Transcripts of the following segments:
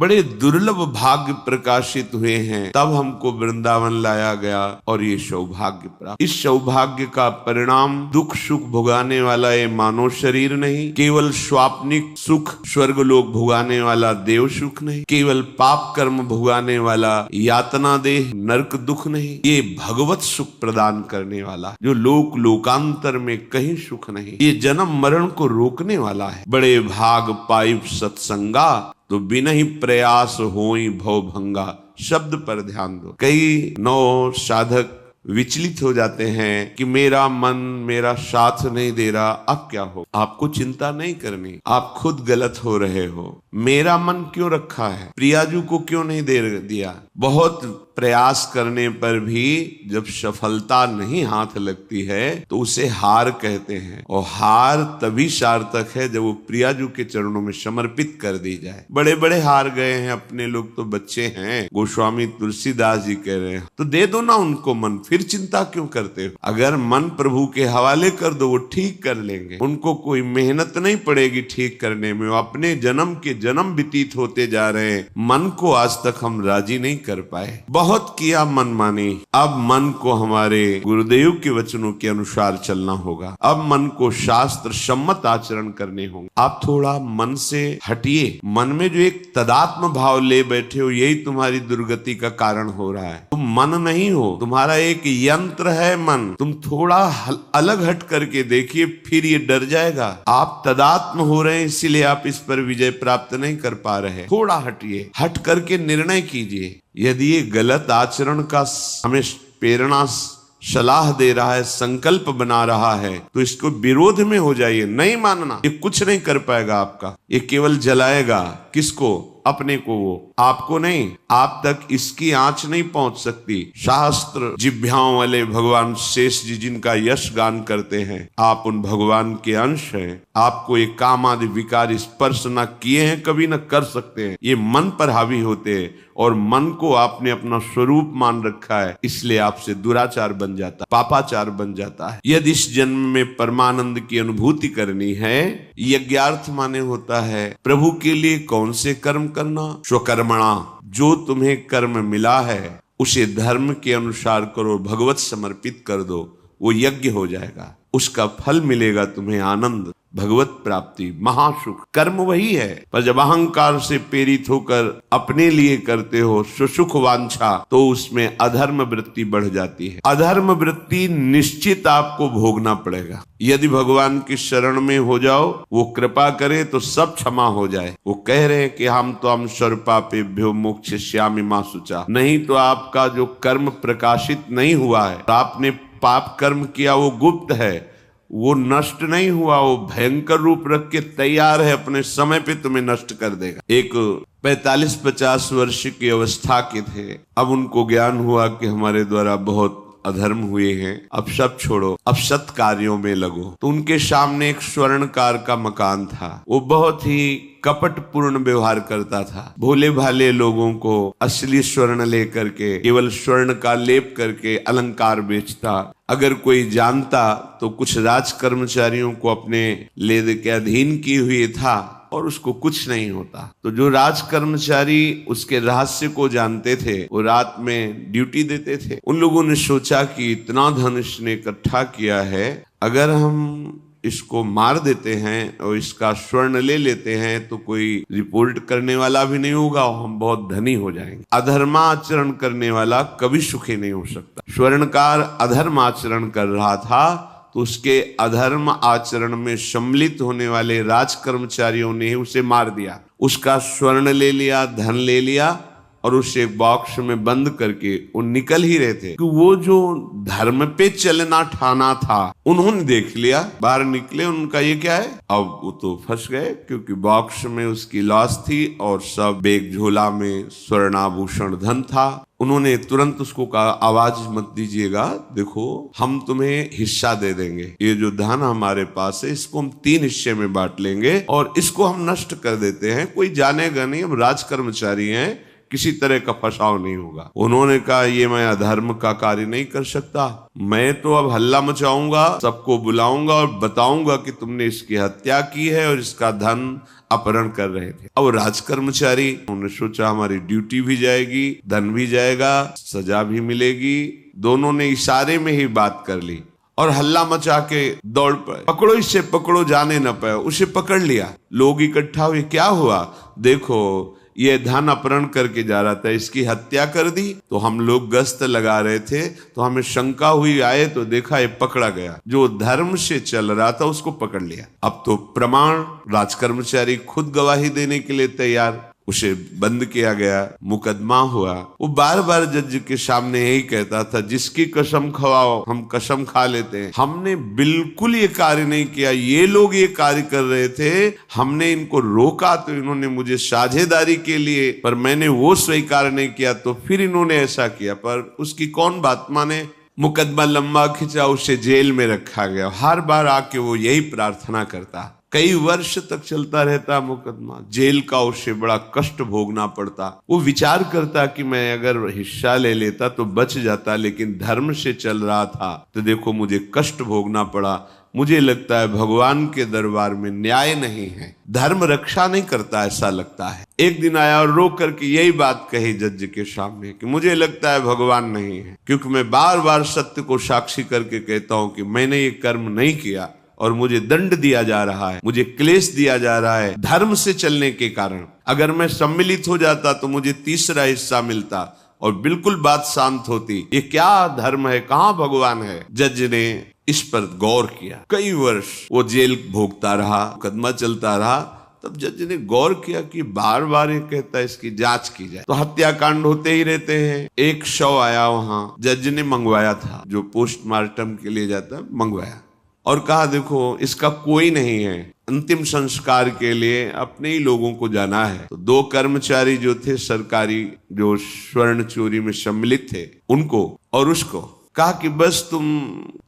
बड़े दुर्लभ भाग्य प्रकाशित हुए हैं, तब हमको वृंदावन लाया गया और ये सौभाग्य प्राप्त। इस सौभाग्य का परिणाम दुख सुख भुगाने वाला ये मानव शरीर नहीं, केवल स्वाप्निक सुख स्वर्गलोक भुगाने वाला देव सुख नहीं, केवल पाप कर्म भुगाने वाला यातना देह नरक दुख नहीं, ये भगवत सुख प्रदान करने वाला जो लोक लोकांतर में कहीं सुख नहीं, ये जन्म मरण को रोकने वाला है। बड़े भाग पाइप सत्संगा तो बिना ही प्रयास होई भव भंगा। शब्द पर ध्यान दो। कई नौ साधक विचलित हो जाते हैं कि मेरा मन मेरा साथ नहीं दे रहा, अब क्या हो। आपको चिंता नहीं करनी, आप खुद गलत हो रहे हो। मेरा मन क्यों रखा है, प्रियाजू को क्यों नहीं दे दिया। बहुत प्रयास करने पर भी जब सफलता नहीं हाथ लगती है तो उसे हार कहते हैं, और हार तभी सार्थक है जब वो प्रियाजू के चरणों में समर्पित कर दी जाए। बड़े बड़े हार गए हैं, अपने लोग तो बच्चे हैं। गोस्वामी तुलसीदास जी कह रहे हैं तो दे दो ना उनको मन, फिर चिंता क्यों करते हो। अगर मन प्रभु के हवाले कर दो, वो ठीक कर लेंगे। उनको कोई मेहनत नहीं पड़ेगी ठीक करने में, वो अपने जन्म के जन्म व्यतीत होते जा रहे हैं। मन को आज तक हम राजी नहीं कर पाए, बहुत किया मनमानी। अब मन को हमारे गुरुदेव के वचनों के अनुसार चलना होगा। अब मन को शास्त्र सम्मत आचरण करने होंगे। आप थोड़ा मन से हटिए। मन में जो एक तदात्म भाव ले बैठे हो, यही तुम्हारी दुर्गति का कारण हो रहा है। तुम मन नहीं हो, तुम्हारा एक यंत्र है मन। तुम थोड़ा अलग हट करके देखिए, फिर ये डर जाएगा। आप तदात्म हो रहे हैं, इसीलिए आप इस पर विजय प्राप्त नहीं कर पा रहे। थोड़ा हटिए, हट करके निर्णय कीजिए। यदि ये गलत आचरण का हमें प्रेरणा सलाह दे रहा है, संकल्प बना रहा है, तो इसको विरोध में हो जाइए। नहीं मानना, ये कुछ नहीं कर पाएगा आपका। ये केवल जलाएगा किसको, अपने को, वो आपको नहीं। आप तक इसकी आंच नहीं पहुंच सकती। शास्त्र जिभ्याओं वाले भगवान शेष जी जिनका यश गान करते हैं, आप उन भगवान के अंश हैं। आपको एक काम आदि विकार स्पर्श न किए हैं, कभी न कर सकते हैं। ये मन पर हावी होते हैं, और मन को आपने अपना स्वरूप मान रखा है, इसलिए आपसे दुराचार बन जाता, पापाचार बन जाता है। यदि इस जन्म में परमानंद की अनुभूति करनी है, यज्ञार्थ माने होता है प्रभु के लिए कौन से कर्म करना। स्वकर्मणा, जो तुम्हें कर्म मिला है उसे धर्म के अनुसार करो, भगवत समर्पित कर दो, वो यज्ञ हो जाएगा। उसका फल मिलेगा तुम्हें आनंद, भगवत प्राप्ति, महासुख। कर्म वही है, पर जब अहंकार से प्रेरित होकर अपने लिए करते हो सुसुख वांछा, तो उसमें अधर्म वृत्ति बढ़ जाती है। अधर्म वृत्ति निश्चित आपको भोगना पड़ेगा। यदि भगवान की शरण में हो जाओ, वो कृपा करे तो सब क्षमा हो जाए। वो कह रहे हैं कि हम सर्वपापेभ्यो मोक्षयिष्यामि मा शुचा। नहीं तो आपका जो कर्म प्रकाशित नहीं हुआ है, आपने पाप कर्म किया, वो गुप्त है, वो नष्ट नहीं हुआ, वो भयंकर रूप रख के तैयार है, अपने समय पे तुम्हें नष्ट कर देगा। एक 45-50 वर्ष की अवस्था के थे, अब उनको ज्ञान हुआ कि हमारे द्वारा बहुत अधर्म हुए हैं, अब सब छोड़ो, अब सत कार्यों में लगो। तो उनके सामने एक स्वर्णकार का मकान था। वो बहुत ही कपट पूर्ण व्यवहार करता था। भोले भाले लोगों को असली स्वर्ण लेकर के, केवल स्वर्ण का लेप करके अलंकार बेचता। अगर कोई जानता तो कुछ राज कर्मचारियों को अपने लेद के अधीन किए हुए था, और उसको कुछ नहीं होता। तो जो राज कर्मचारी उसके रहस्य को जानते थे, वो रात में ड्यूटी देते थे। उन लोगों ने सोचा कि इतना धन इसने इकट्ठा किया है, अगर हम इसको मार देते हैं और इसका स्वर्ण ले लेते हैं तो कोई रिपोर्ट करने वाला भी नहीं होगा और हम बहुत धनी हो जाएंगे। अधर्माचरण करने वाला कभी सुखी नहीं हो सकता। स्वर्णकार अधर्म आचरण कर रहा था, तो उसके अधर्म आचरण में सम्मिलित होने वाले राज कर्मचारियों ने उसे मार दिया। उसका स्वर्ण ले लिया, धन ले लिया, और उसे बॉक्स में बंद करके वो निकल ही रहे थे कि वो जो धर्म पे चलना ठाना था, उन्होंने देख लिया। बाहर निकले, उनका ये क्या है, अब वो तो फंस गए, क्योंकि बॉक्स में उसकी लाश थी और सब बैग झोला में स्वर्णाभूषण धन था। उन्होंने तुरंत उसको कहा, आवाज मत दीजिएगा, देखो हम तुम्हें हिस्सा दे देंगे। ये जो धन हमारे पास है, इसको हम 3 हिस्से में बांट लेंगे और इसको हम नष्ट कर देते हैं, कोई जानेगा नहीं। हम राज कर्मचारी हैं, किसी तरह का फसाव नहीं होगा। उन्होंने कहा ये मैं अधर्म का कार्य नहीं कर सकता, मैं तो अब हल्ला मचाऊंगा, सबको बुलाऊंगा और बताऊंगा कि तुमने इसकी हत्या की है और इसका धन अपहरण कर रहे थे। अब राजकर्मचारी उन्होंने सोचा हमारी ड्यूटी भी जाएगी, धन भी जाएगा, सजा भी मिलेगी। दोनों ने इशारे में ही बात कर ली और हल्ला मचा के दौड़ पड़े, पकड़ो इसे, पकड़ो, जाने न पाए। उसे पकड़ लिया, लोग इकट्ठा हुए, क्या हुआ? देखो ये धन अपहरण करके जा रहा था, इसकी हत्या कर दी। तो हम लोग गश्त लगा रहे थे तो हमें शंका हुई, आए तो देखा ये पकड़ा गया, जो धर्म से चल रहा था उसको पकड़ लिया। अब तो प्रमाण, राजकर्मचारी खुद गवाही देने के लिए तैयार, उसे बंद किया गया, मुकदमा हुआ। वो बार बार जज के सामने यही कहता था, जिसकी कसम खवाओ हम कसम खा लेते हैं, हमने बिल्कुल ये कार्य नहीं किया, ये लोग ये कार्य कर रहे थे, हमने इनको रोका तो इन्होंने मुझे साझेदारी के लिए, पर मैंने वो स्वीकार नहीं किया तो फिर इन्होंने ऐसा किया। पर उसकी कौन बात माने? मुकदमा लंबा खिंचा, उसे जेल में रखा गया। हर बार आके वो यही प्रार्थना करता, कई वर्ष तक चलता रहता मुकदमा, जेल का उसे बड़ा कष्ट भोगना पड़ता। वो विचार करता कि मैं अगर हिस्सा ले लेता तो बच जाता, लेकिन धर्म से चल रहा था तो देखो मुझे कष्ट भोगना पड़ा। मुझे लगता है भगवान के दरबार में न्याय नहीं है, धर्म रक्षा नहीं करता, ऐसा लगता है। एक दिन आया और रो करके यही बात कही जज के सामने कि मुझे लगता है भगवान नहीं है, क्योंकि मैं बार बार सत्य को साक्षी करके कहता हूं कि मैंने ये कर्म नहीं किया और मुझे दंड दिया जा रहा है, मुझे क्लेश दिया जा रहा है धर्म से चलने के कारण। अगर मैं सम्मिलित हो जाता तो मुझे तीसरा हिस्सा मिलता और बिल्कुल बात शांत होती। ये क्या धर्म है, कहाँ भगवान है? जज ने इस पर गौर किया। कई वर्ष वो जेल भोगता रहा, मुकदमा चलता रहा। तब जज ने गौर किया कि बार बार ये कहता है इसकी जांच की जाए, तो हत्याकांड होते ही रहते हैं। एक शव आया वहां, जज ने मंगवाया था, जो पोस्टमार्टम के लिए जाता, मंगवाया और कहा देखो इसका कोई नहीं है, अंतिम संस्कार के लिए अपने ही लोगों को जाना है। तो दो कर्मचारी जो थे सरकारी, जो स्वर्ण चोरी में सम्मिलित थे, उनको और उसको कहा कि बस तुम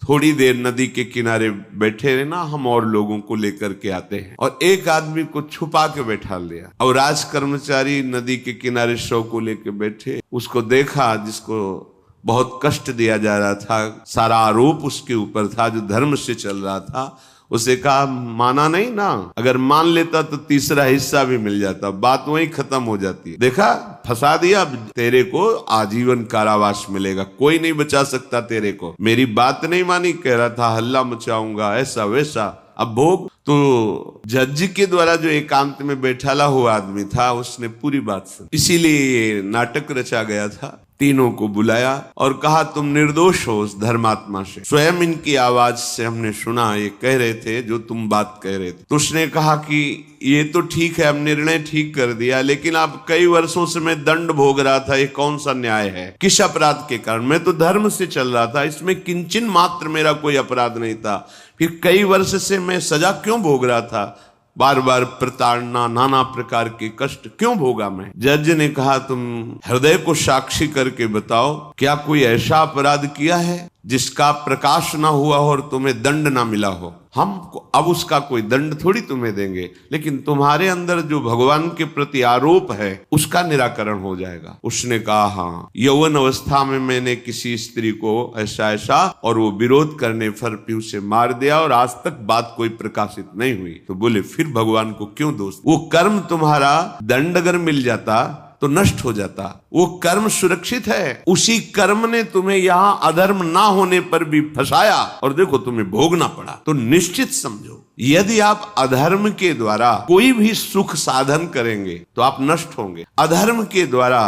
थोड़ी देर नदी के किनारे बैठे रहना, हम और लोगों को लेकर के आते हैं। और एक आदमी को छुपा के बैठा लिया और राज कर्मचारी नदी के किनारे शव को लेके बैठे। उसको देखा जिसको बहुत कष्ट दिया जा रहा था, सारा आरोप उसके ऊपर था, जो धर्म से चल रहा था। उसे कहा माना नहीं ना, अगर मान लेता तो तीसरा हिस्सा भी मिल जाता, बात वहीं खत्म हो जाती। देखा, फंसा दिया, तेरे को आजीवन कारावास मिलेगा, कोई नहीं बचा सकता तेरे को। मेरी बात नहीं मानी, कह रहा था हल्ला मचाऊंगा, ऐसा वैसा, अब भोग। तो जज के द्वारा जो एकांत में बैठाला हुआ आदमी था, उसने पूरी बात सुनी। इसीलिए ये नाटक रचा गया था। तीनों को बुलाया और कहा तुम निर्दोष हो उस धर्मात्मा से, स्वयं इनकी आवाज से हमने सुना ये कह रहे थे जो तुम बात कह रहे थे। तो उसने कहा कि ये तो ठीक है, अब निर्णय ठीक कर दिया, लेकिन अब कई वर्षों से मैं दंड भोग रहा था, ये कौन सा न्याय है? किस अपराध के कारण? मैं तो धर्म से चल रहा था, इसमें किंचन मात्र मेरा कोई अपराध नहीं था, फिर कई वर्ष से मैं सजा क्यों भोग रहा था? बार बार प्रताड़ना, नाना प्रकार के कष्ट क्यों भोगा मैं? जज ने कहा तुम हृदय को साक्षी करके बताओ, क्या कोई ऐसा अपराध किया है जिसका प्रकाश ना हुआ हो और तुम्हें दंड ना मिला हो? हम अब उसका कोई दंड थोड़ी तुम्हें देंगे, लेकिन तुम्हारे अंदर जो भगवान के प्रति आरोप है उसका निराकरण हो जाएगा। उसने कहा हाँ, यौवन अवस्था में मैंने किसी स्त्री को ऐसा ऐसा, और वो विरोध करने पर भी उसे मार दिया और आज तक बात कोई प्रकाशित नहीं हुई। तो बोले फिर भगवान को क्यों दोष? वो कर्म तुम्हारा दंड अगर मिल जाता तो नष्ट हो जाता, वो कर्म सुरक्षित है। उसी कर्म ने तुम्हें यहाँ अधर्म ना होने पर भी फंसाया और देखो तुम्हें भोगना पड़ा। तो निश्चित समझो, यदि आप अधर्म के द्वारा कोई भी सुख साधन करेंगे तो आप नष्ट होंगे। अधर्म के द्वारा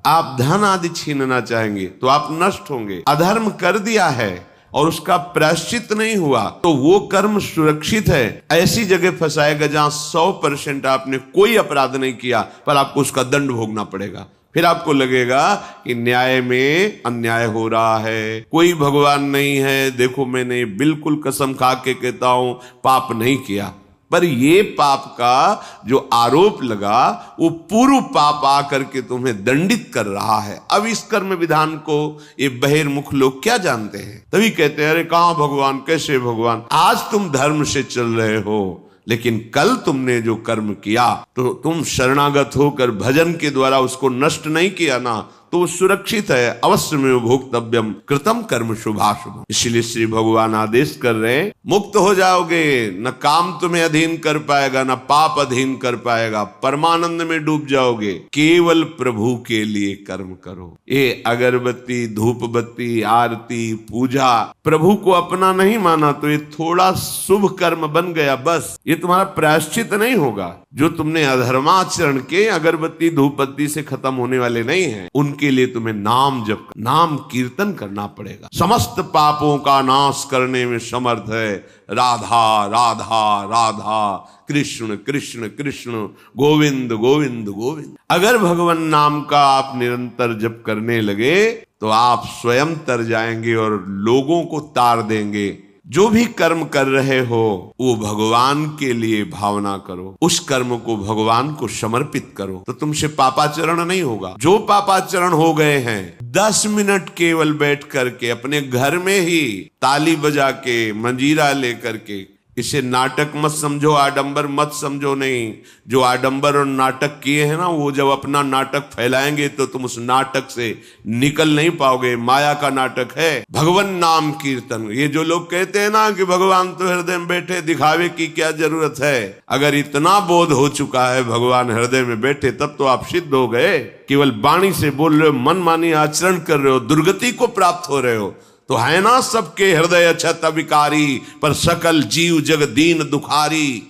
आप धन आदि छीनना चाहेंगे तो आप नष्ट होंगे। अधर्म कर दिया है और उसका प्रायश्चित नहीं हुआ तो वो कर्म सुरक्षित है। ऐसी जगह फंसाएगा जहां 100% आपने कोई अपराध नहीं किया पर आपको उसका दंड भोगना पड़ेगा। फिर आपको लगेगा कि न्याय में अन्याय हो रहा है, कोई भगवान नहीं है। देखो मैंने बिल्कुल कसम खा के कहता हूं पाप नहीं किया, पर ये पाप का जो आरोप लगा वो पूर्व पाप आकर के तुम्हें दंडित कर रहा है। अब इस कर्म विधान को ये बहिर्मुख लोग क्या जानते हैं? तभी कहते हैं अरे कहां भगवान, कैसे भगवान? आज तुम धर्म से चल रहे हो लेकिन कल तुमने जो कर्म किया तो तुम शरणागत होकर भजन के द्वारा उसको नष्ट नहीं किया ना, तो सुरक्षित है। अवश्य में भोक्तव्यम कृतम कर्म शुभाशुभ। इसलिए श्री भगवान आदेश कर रहे हैं, मुक्त हो जाओगे, न काम तुम्हें अधीन कर पाएगा, न पाप अधीन कर पाएगा, परमानंद में डूब जाओगे। केवल प्रभु के लिए कर्म करो। ये अगरबत्ती, धूप बत्ती, आरती, पूजा प्रभु को अपना नहीं माना तो ये थोड़ा शुभ कर्म बन गया, बस। ये तुम्हारा प्रायश्चित नहीं होगा। जो तुमने अधर्माचरण के अगरबत्ती धूप बत्ती से खत्म होने वाले नहीं है, उनके लिए तुम्हें नाम जप, नाम कीर्तन करना पड़ेगा। समस्त पापों का नाश करने में समर्थ है। राधा राधा राधा, कृष्ण कृष्ण कृष्ण, गोविंद गोविंद गोविंद। अगर भगवान नाम का आप निरंतर जप करने लगे तो आप स्वयं तर जाएंगे और लोगों को तार देंगे। जो भी कर्म कर रहे हो वो भगवान के लिए भावना करो, उस कर्म को भगवान को समर्पित करो, तो तुमसे पापाचरण नहीं होगा। जो पापाचरण हो गए हैं 10 मिनट केवल बैठ करके अपने घर में ही ताली बजा के मंजीरा लेकर के, इसे नाटक मत समझो, आडंबर मत समझो। नहीं, जो आडंबर और नाटक किए हैं ना, वो जब अपना नाटक फैलाएंगे तो तुम उस नाटक से निकल नहीं पाओगे। माया का नाटक है भगवान नाम कीर्तन। ये जो लोग कहते हैं ना कि भगवान तो हृदय में बैठे, दिखावे की क्या जरूरत है। अगर इतना बोध हो चुका है भगवान हृदय में बैठे, तब तो आप सिद्ध हो गए। केवल वाणी से बोल रहे हो, मनमानी आचरण कर रहे हो, दुर्गति को प्राप्त हो रहे हो। तो है ना सबके हृदय अछत विकारी, पर सकल जीव जग दीन दुखारी।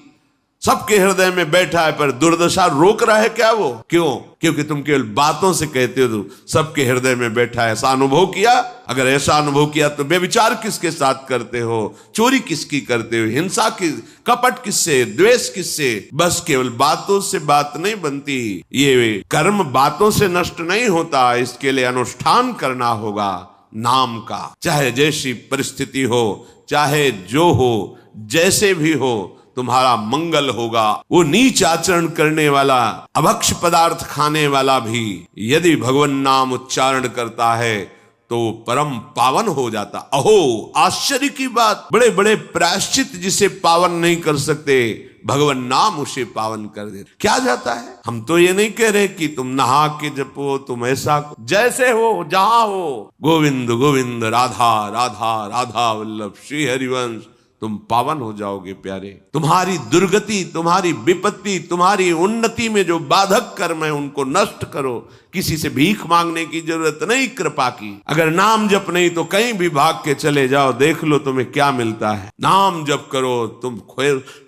सबके हृदय में बैठा है पर दुर्दशा रोक रहा है क्या वो? क्यों? क्योंकि तुम केवल बातों से कहते हो सबके हृदय में बैठा है। ऐसा अनुभव किया? अगर ऐसा अनुभव किया तो व्यभिचार किसके साथ करते हो, चोरी किसकी करते हो, हिंसा की, कपट किससे, द्वेष किससे? बस केवल बातों से बात नहीं बनती। ये कर्म बातों से नष्ट नहीं होता, इसके लिए अनुष्ठान करना होगा नाम का। चाहे जैसी परिस्थिति हो, चाहे जो हो, जैसे भी हो, तुम्हारा मंगल होगा। वो नीच आचरण करने वाला, अभक्ष पदार्थ खाने वाला भी यदि भगवान नाम उच्चारण करता है तो परम पावन हो जाता। अहो आश्चर्य की बात, बड़े बड़े प्रायश्चित जिसे पावन नहीं कर सकते, भगवान नाम उसे पावन कर दे। क्या जाता है? हम तो ये नहीं कह रहे कि तुम नहा के जपो, तुम ऐसा, जैसे हो, जहां हो, गोविंद गोविंद, राधा राधा राधा वल्लभ श्री हरिवंश, तुम पावन हो जाओगे प्यारे। तुम्हारी दुर्गति, तुम्हारी विपत्ति, तुम्हारी उन्नति में जो बाधक कर्म है उनको नष्ट करो। किसी से भीख मांगने की जरूरत नहीं, कृपा की। अगर नाम जप नहीं तो कहीं भी भाग के चले जाओ, देख लो तुम्हें क्या मिलता है। नाम जप करो, तुम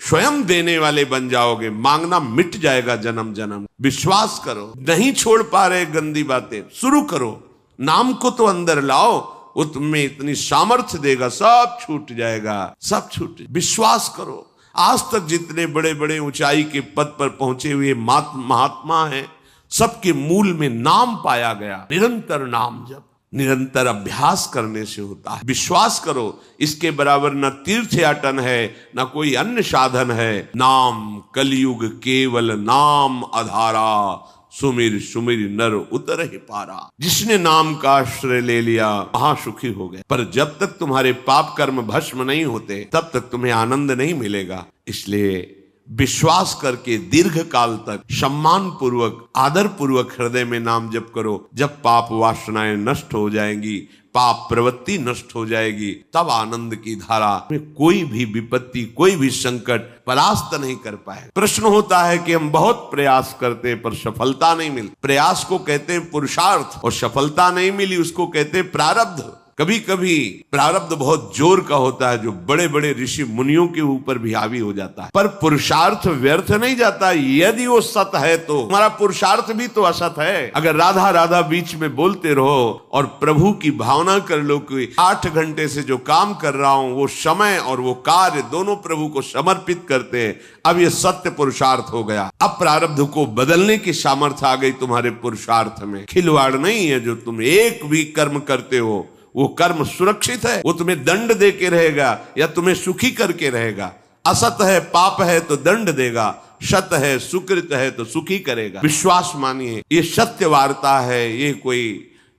स्वयं देने वाले बन जाओगे। मांगना मिट जाएगा जन्म जन्म। विश्वास करो। नहीं छोड़ पा रहे गंदी बातें, शुरू करो। नाम को तो अंदर लाओ, वो तुम्हें इतनी सामर्थ्य देगा, सब छूट जाएगा, सब छूट। विश्वास करो। आज तक जितने बड़े बड़े ऊंचाई के पद पर पहुंचे हुए महात्मा हैं, सबके मूल में नाम पाया गया। निरंतर नाम जप, निरंतर अभ्यास करने से होता है। विश्वास करो, इसके बराबर न तीर्थयाटन है, न कोई अन्य साधन है। नाम कलयुग केवल नाम आधारा, सुमिर सुमिर नर उतर ही पारा। जिसने नाम का आश्रय ले लिया वहां सुखी हो गए। पर जब तक तुम्हारे पाप कर्म भस्म नहीं होते, तब तक तुम्हें आनंद नहीं मिलेगा। इसलिए विश्वास करके दीर्घ काल तक सम्मान पूर्वक, आदर पूर्वक हृदय में नाम जप करो। जब पाप वासनाएं नष्ट हो जाएंगी, पाप प्रवृत्ति नष्ट हो जाएगी, तब आनंद की धारा में कोई भी विपत्ति, कोई भी संकट परास्त नहीं कर पाए। प्रश्न होता है कि हम बहुत प्रयास करते हैं पर सफलता नहीं मिलती। प्रयास को कहते हैं पुरुषार्थ, और सफलता नहीं मिली उसको कहते हैं प्रारब्ध। कभी कभी प्रारब्ध बहुत जोर का होता है, जो बड़े बड़े ऋषि मुनियों के ऊपर भी हावी हो जाता है। पर पुरुषार्थ व्यर्थ नहीं जाता। यदि वो सत है तो हमारा पुरुषार्थ भी तो असत है। अगर राधा राधा बीच में बोलते रहो और प्रभु की भावना कर लो कि 8 घंटे से जो काम कर रहा हूं वो समय और वो कार्य दोनों प्रभु को समर्पित करते हैं, अब ये सत्य पुरुषार्थ हो गया। अब प्रारब्ध को बदलने की सामर्थ्य आ गई तुम्हारे पुरुषार्थ में। खिलवाड़ नहीं है। जो तुम एक भी कर्म करते हो वो कर्म सुरक्षित है, वो तुम्हें दंड दे के रहेगा या तुम्हें सुखी करके रहेगा। असत है, पाप है तो दंड देगा, सत है, सुकृत है तो सुखी करेगा। विश्वास मानिए, ये सत्य वार्ता है, ये कोई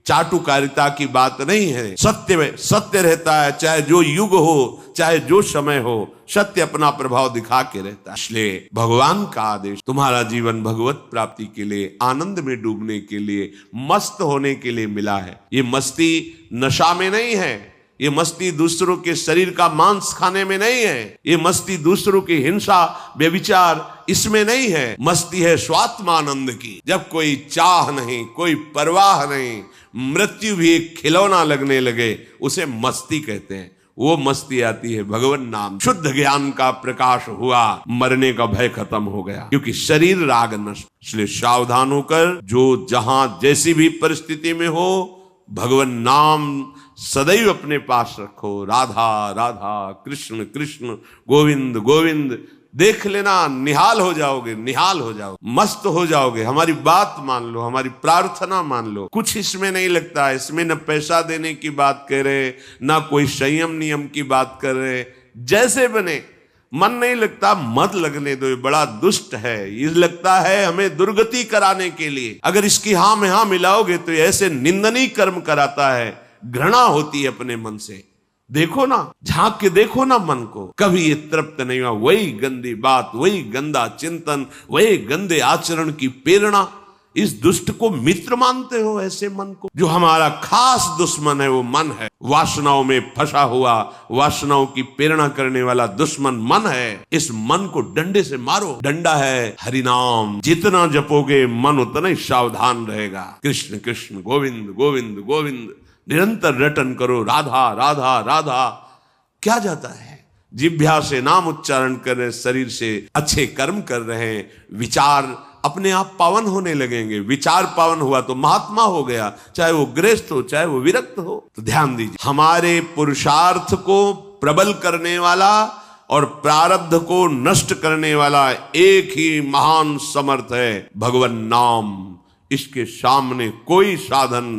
चाटुकारिता की बात नहीं है। सत्य सत्य रहता है, चाहे जो युग हो, चाहे जो समय हो, सत्य अपना प्रभाव दिखा के रहता है। इसलिए भगवान का आदेश तुम्हारा जीवन भगवत प्राप्ति के लिए, आनंद में डूबने के लिए, मस्त होने के लिए मिला है। ये मस्ती नशा में नहीं है, ये मस्ती दूसरों के शरीर का मांस खाने में नहीं है, ये मस्ती दूसरों की हिंसा व्यभिचार इसमें नहीं है। मस्ती है स्वात्मानंद की, जब कोई चाह नहीं, कोई परवाह नहीं, मृत्यु भी एक खिलौना लगने लगे, उसे मस्ती कहते हैं। वो मस्ती आती है भगवान नाम। शुद्ध ज्ञान का प्रकाश हुआ, मरने का भय खत्म हो गया, क्योंकि शरीर राग नष्ट। इसलिए सावधान होकर जो जहां जैसी भी परिस्थिति में हो, भगवान नाम सदैव अपने पास रखो। राधा राधा, कृष्ण कृष्ण, गोविंद गोविंद। देख लेना, निहाल हो जाओगे, निहाल हो जाओगे, मस्त हो जाओगे। हमारी बात मान लो, हमारी प्रार्थना मान लो, कुछ इसमें नहीं लगता। इसमें न पैसा देने की बात कर रहे, ना कोई संयम नियम की बात कर रहे। जैसे बने, मन नहीं लगता, मत लगने दो, ये बड़ा दुष्ट है। ये लगता है हमें दुर्गति कराने के लिए। अगर इसकी हाँ में हाँ मिलाओगे तो ऐसे निंदनीय कर्म कराता है, घृणा होती है अपने मन से। देखो ना, झांक के देखो ना मन को, कभी ये तृप्त नहीं हुआ। वही गंदी बात, वही गंदा चिंतन, वही गंदे आचरण की प्रेरणा। इस दुष्ट को मित्र मानते हो, ऐसे मन को? जो हमारा खास दुश्मन है वो मन है, वासनाओं में फंसा हुआ, वासनाओं की प्रेरणा करने वाला दुश्मन मन है। इस मन को डंडे से मारो। डंडा है हरिनाम, जितना जपोगे मन उतना ही सावधान रहेगा। कृष्ण कृष्ण, गोविंद गोविंद गोविंद निरंतर रटन करो। राधा राधा राधा। क्या जाता है? जिह्वा से नाम उच्चारण कर रहे, शरीर से अच्छे कर्म कर रहे हैं, विचार अपने आप पावन होने लगेंगे। विचार पावन हुआ तो महात्मा हो गया, चाहे वो गृहस्थ हो, चाहे वो विरक्त हो। तो ध्यान दीजिए, हमारे पुरुषार्थ को प्रबल करने वाला और प्रारब्ध को नष्ट करने वाला एक ही महान समर्थ है, भगवान नाम। इसके सामने कोई साधन